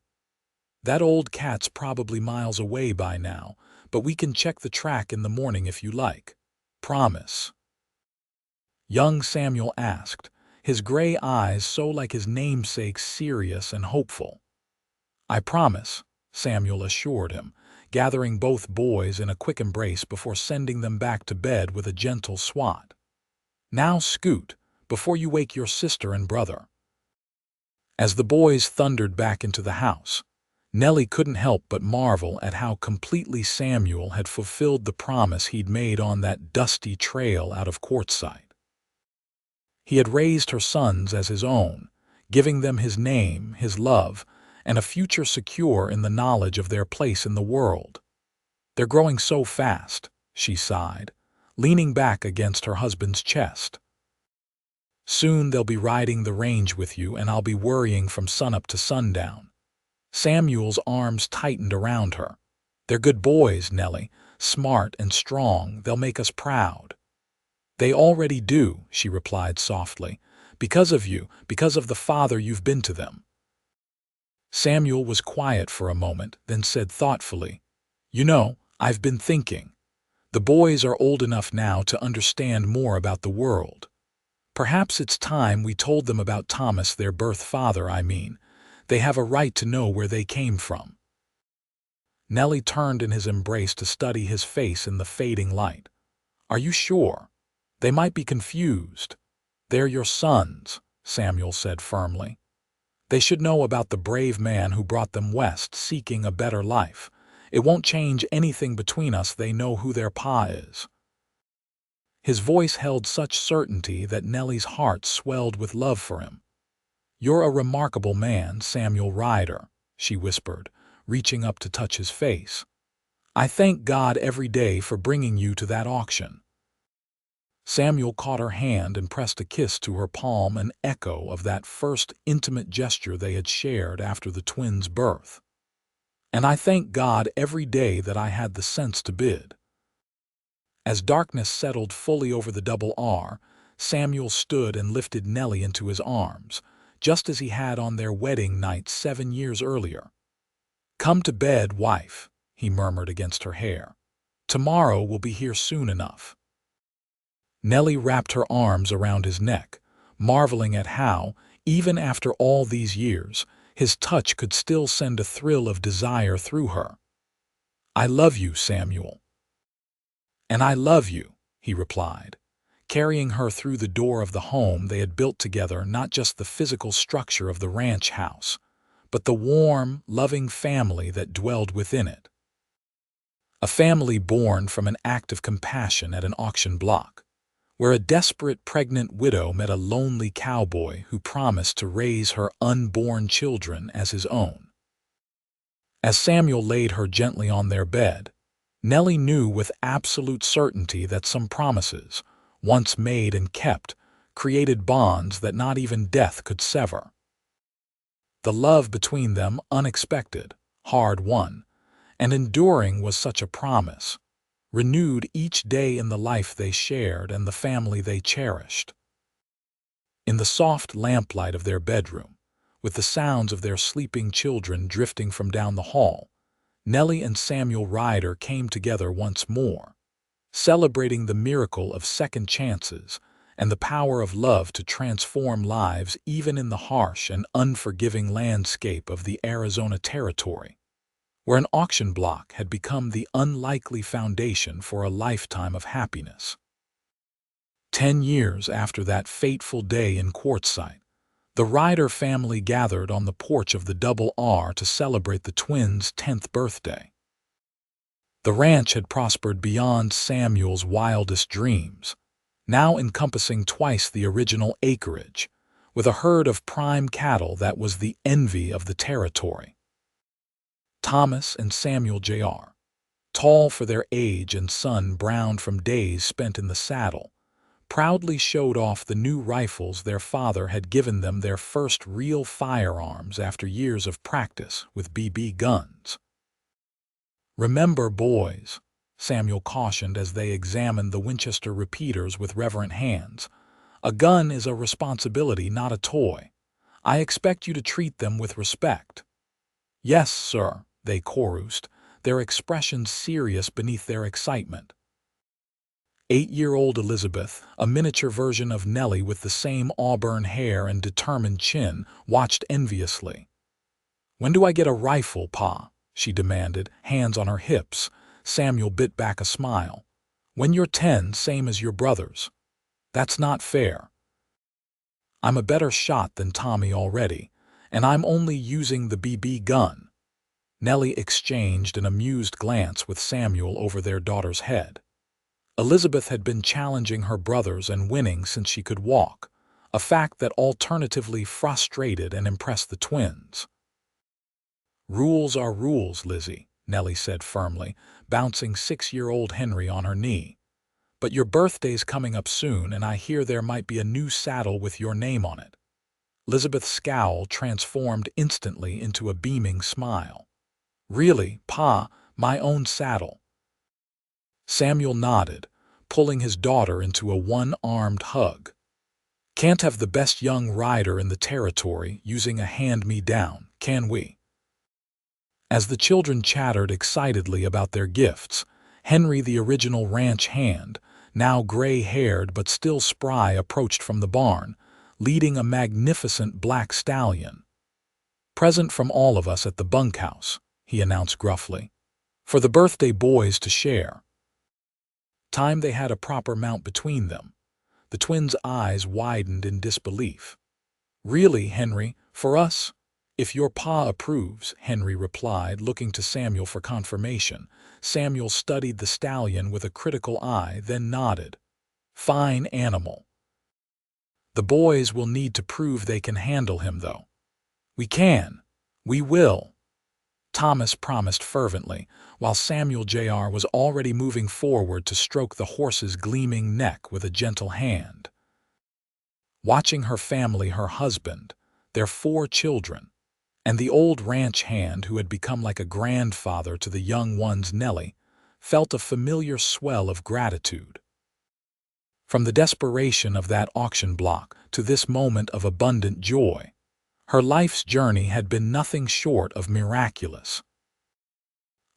"That old cat's probably miles away by now, but we can check the track in the morning if you like." "Promise?" young Samuel asked, his gray eyes so like his namesake's, serious and hopeful. "I promise," Samuel assured him, gathering both boys in a quick embrace before sending them back to bed with a gentle swat. "Now scoot, before you wake your sister and brother." As the boys thundered back into the house, Nellie couldn't help but marvel at how completely Samuel had fulfilled the promise he'd made on that dusty trail out of Quartzsite. He had raised her sons as his own, giving them his name, his love, and a future secure in the knowledge of their place in the world. "They're growing so fast," she sighed, leaning back against her husband's chest. "Soon they'll be riding the range with you, and I'll be worrying from sunup to sundown." Samuel's arms tightened around her. "They're good boys, Nellie, smart and strong. They'll make us proud." "They already do," she replied softly, "because of you, because of the father you've been to them." Samuel was quiet for a moment, then said thoughtfully, "You know, I've been thinking. The boys are old enough now to understand more about the world. Perhaps it's time we told them about Thomas, their birth father, I mean. They have a right to know where they came from." Nellie turned in his embrace to study his face in the fading light. "Are you sure? They might be confused." "They're your sons," Samuel said firmly. "They should know about the brave man who brought them west seeking a better life. It won't change anything between us. They know who their pa is." His voice held such certainty that Nellie's heart swelled with love for him. "You're a remarkable man, Samuel Ryder," she whispered, reaching up to touch his face. "I thank God every day for bringing you to that auction." Samuel caught her hand and pressed a kiss to her palm, an echo of that first intimate gesture they had shared after the twins' birth. "And I thank God every day that I had the sense to bid." As darkness settled fully over the double R, Samuel stood and lifted Nellie into his arms, just as he had on their wedding night 7 years earlier. "Come to bed, wife," he murmured against her hair. "Tomorrow will be here soon enough." Nellie wrapped her arms around his neck, marveling at how, even after all these years, his touch could still send a thrill of desire through her. "I love you, Samuel." "And I love you," he replied, carrying her through the door of the home they had built together, not just the physical structure of the ranch house, but the warm, loving family that dwelled within it. A family born from an act of compassion at an auction block, where a desperate pregnant widow met a lonely cowboy who promised to raise her unborn children as his own. As Samuel laid her gently on their bed, Nellie knew with absolute certainty that some promises, once made and kept, created bonds that not even death could sever. The love between them, unexpected, hard-won, and enduring, was such a promise, renewed each day in the life they shared and the family they cherished. In the soft lamplight of their bedroom, with the sounds of their sleeping children drifting from down the hall, Nellie and Samuel Ryder came together once more, celebrating the miracle of second chances and the power of love to transform lives even in the harsh and unforgiving landscape of the Arizona Territory, where an auction block had become the unlikely foundation for a lifetime of happiness. 10 years after that fateful day in Quartzsite, the Ryder family gathered on the porch of the Double R to celebrate the twins' 10th birthday. The ranch had prospered beyond Samuel's wildest dreams, now encompassing twice the original acreage, with a herd of prime cattle that was the envy of the territory. Thomas and Samuel Jr., tall for their age and sun-browned from days spent in the saddle, proudly showed off the new rifles their father had given them, their first real firearms after years of practice with BB guns. "Remember, boys," Samuel cautioned as they examined the Winchester repeaters with reverent hands, "a gun is a responsibility, not a toy. I expect you to treat them with respect." "Yes, sir," they chorused, their expressions serious beneath their excitement. 8-year-old Elizabeth, a miniature version of Nellie with the same auburn hair and determined chin, watched enviously. "When do I get a rifle, Pa?" she demanded, hands on her hips. Samuel bit back a smile. "When you're 10, same as your brothers." "That's not fair. I'm a better shot than Tommy already, and I'm only using the BB gun." Nellie exchanged an amused glance with Samuel over their daughter's head. Elizabeth had been challenging her brothers and winning since she could walk, a fact that alternatively frustrated and impressed the twins. "Rules are rules, Lizzie," Nellie said firmly, bouncing 6-year-old Henry on her knee. "But your birthday's coming up soon, and I hear there might be a new saddle with your name on it." Elizabeth's scowl transformed instantly into a beaming smile. "Really, Pa, my own saddle?" Samuel nodded, pulling his daughter into a one-armed hug. "Can't have the best young rider in the territory using a hand-me-down, can we?" As the children chattered excitedly about their gifts, Henry, the original ranch hand, now gray-haired but still spry, approached from the barn, leading a magnificent black stallion. "Present from all of us at the bunkhouse," he announced gruffly. for the birthday boys to share. Time they had a proper mount between them. The twins' eyes widened in disbelief. Really, Henry, for us? If your pa approves, Henry replied, looking to Samuel for confirmation. Samuel studied the stallion with a critical eye, then nodded. Fine animal. The boys will need to prove they can handle him, though. We can. We will. Thomas promised fervently, while Samuel Jr. was already moving forward to stroke the horse's gleaming neck with a gentle hand. Watching her family, her husband, their 4 children, and the old ranch hand who had become like a grandfather to the young ones, Nellie, felt a familiar swell of gratitude. From the desperation of that auction block to this moment of abundant joy, her life's journey had been nothing short of miraculous.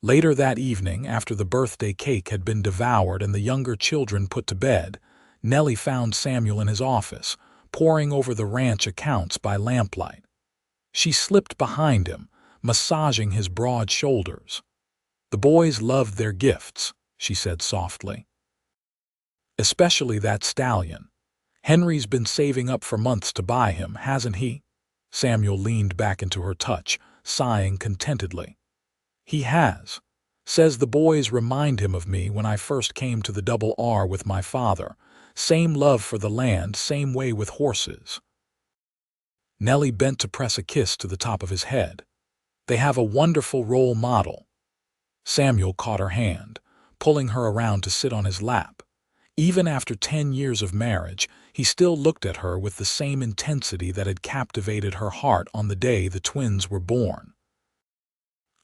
Later that evening, after the birthday cake had been devoured and the younger children put to bed, Nellie found Samuel in his office, poring over the ranch accounts by lamplight. She slipped behind him, massaging his broad shoulders. The boys loved their gifts, she said softly. Especially that stallion. Henry's been saving up for months to buy him, hasn't he? Samuel leaned back into her touch, sighing contentedly. He has. Says the boys remind him of me when I first came to the Double R with my father. Same love for the land, same way with horses. Nellie bent to press a kiss to the top of his head. They have a wonderful role model. Samuel caught her hand, pulling her around to sit on his lap. Even after 10 years of marriage, he still looked at her with the same intensity that had captivated her heart on the day the twins were born.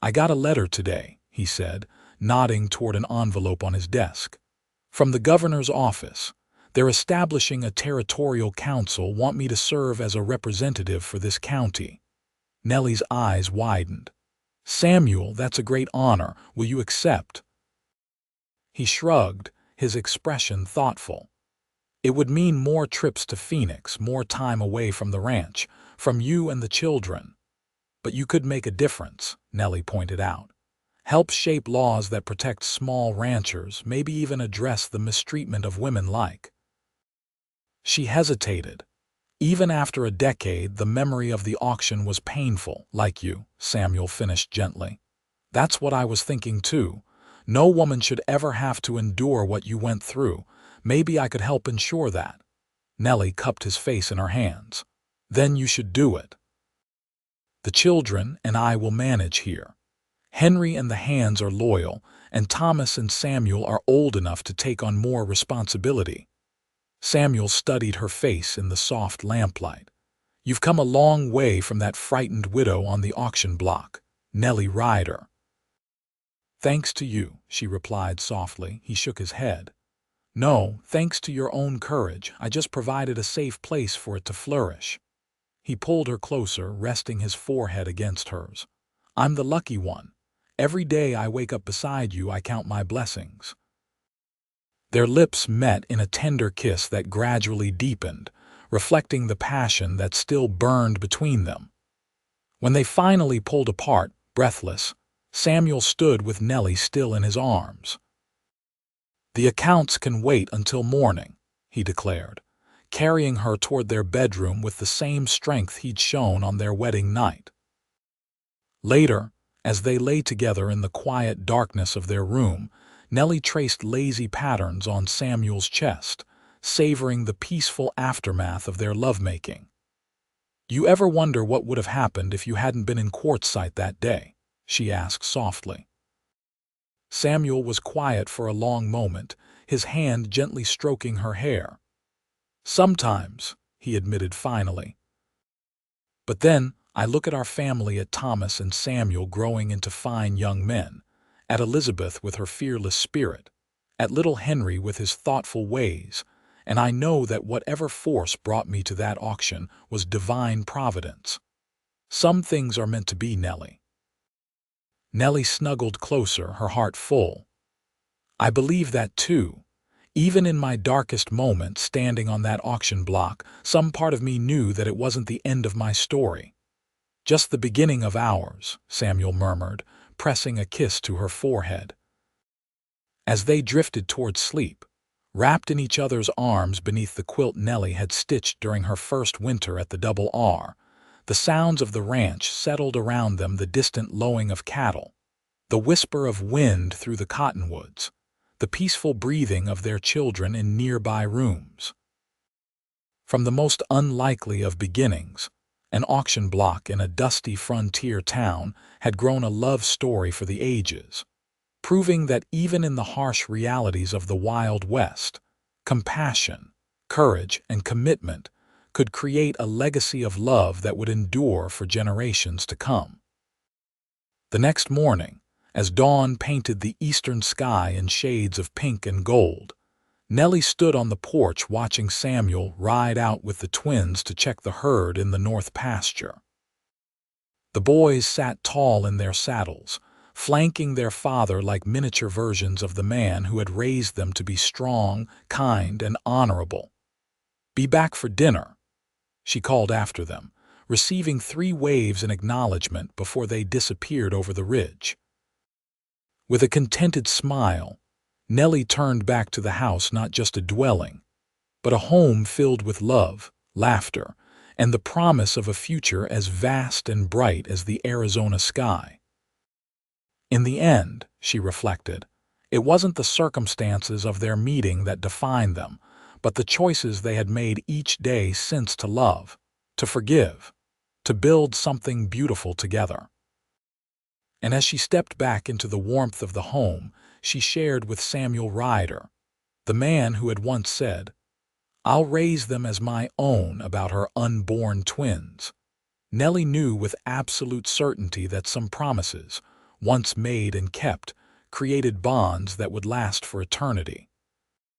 I got a letter today, he said, nodding toward an envelope on his desk. From the governor's office. They're establishing a territorial council, want me to serve as a representative for this county. Nellie's eyes widened. Samuel, that's a great honor. Will you accept? He shrugged, his expression thoughtful. It would mean more trips to Phoenix, more time away from the ranch, from you and the children. But you could make a difference, Nellie pointed out. Help shape laws that protect small ranchers, maybe even address the mistreatment of women like. She hesitated. Even after a decade, the memory of the auction was painful, like you, Samuel finished gently. That's what I was thinking too. No woman should ever have to endure what you went through. Maybe I could help ensure that. Nellie cupped his face in her hands. Then you should do it. The children and I will manage here. Henry and the hands are loyal, and Thomas and Samuel are old enough to take on more responsibility. Samuel studied her face in the soft lamplight. You've come a long way from that frightened widow on the auction block, Nellie Ryder. Thanks to you, she replied softly. He shook his head. No, thanks to your own courage. I just provided a safe place for it to flourish. He pulled her closer, resting his forehead against hers. I'm the lucky one. Every day I wake up beside you, I count my blessings. Their lips met in a tender kiss that gradually deepened, reflecting the passion that still burned between them. When they finally pulled apart, breathless, Samuel stood with Nellie still in his arms. The accounts can wait until morning, he declared, carrying her toward their bedroom with the same strength he'd shown on their wedding night. Later, as they lay together in the quiet darkness of their room, Nellie traced lazy patterns on Samuel's chest, savoring the peaceful aftermath of their lovemaking. You ever wonder what would have happened if you hadn't been in quartzsite that day? She asked softly. Samuel was quiet for a long moment, his hand gently stroking her hair. Sometimes, he admitted finally. But then, I look at our family, at Thomas and Samuel growing into fine young men, at Elizabeth with her fearless spirit, at little Henry with his thoughtful ways, and I know that whatever force brought me to that auction was divine providence. Some things are meant to be, Nellie. Nellie snuggled closer, her heart full. I believe that too. Even in my darkest moment, standing on that auction block, some part of me knew that it wasn't the end of my story. Just the beginning of ours, Samuel murmured, pressing a kiss to her forehead. As they drifted toward sleep, wrapped in each other's arms beneath the quilt Nellie had stitched during her first winter at the Double R, the sounds of the ranch settled around them, the distant lowing of cattle, the whisper of wind through the cottonwoods, the peaceful breathing of their children in nearby rooms. From the most unlikely of beginnings, an auction block in a dusty frontier town had grown a love story for the ages, proving that even in the harsh realities of the Wild West, compassion, courage, and commitment could create a legacy of love that would endure for generations to come. The next morning, as dawn painted the eastern sky in shades of pink and gold, Nellie stood on the porch watching Samuel ride out with the twins to check the herd in the north pasture. The boys sat tall in their saddles, flanking their father like miniature versions of the man who had raised them to be strong, kind, and honorable. "Be back for dinner," she called after them, receiving 3 waves in acknowledgement before they disappeared over the ridge. With a contented smile, Nellie turned back to the house, not just a dwelling, but a home filled with love, laughter, and the promise of a future as vast and bright as the Arizona sky. In the end, she reflected, it wasn't the circumstances of their meeting that defined them, but the choices they had made each day since to love, to forgive, to build something beautiful together. And as she stepped back into the warmth of the home, she shared with Samuel Ryder, the man who had once said, "I'll raise them as my own," about her unborn twins. Nellie knew with absolute certainty that some promises, once made and kept, created bonds that would last for eternity.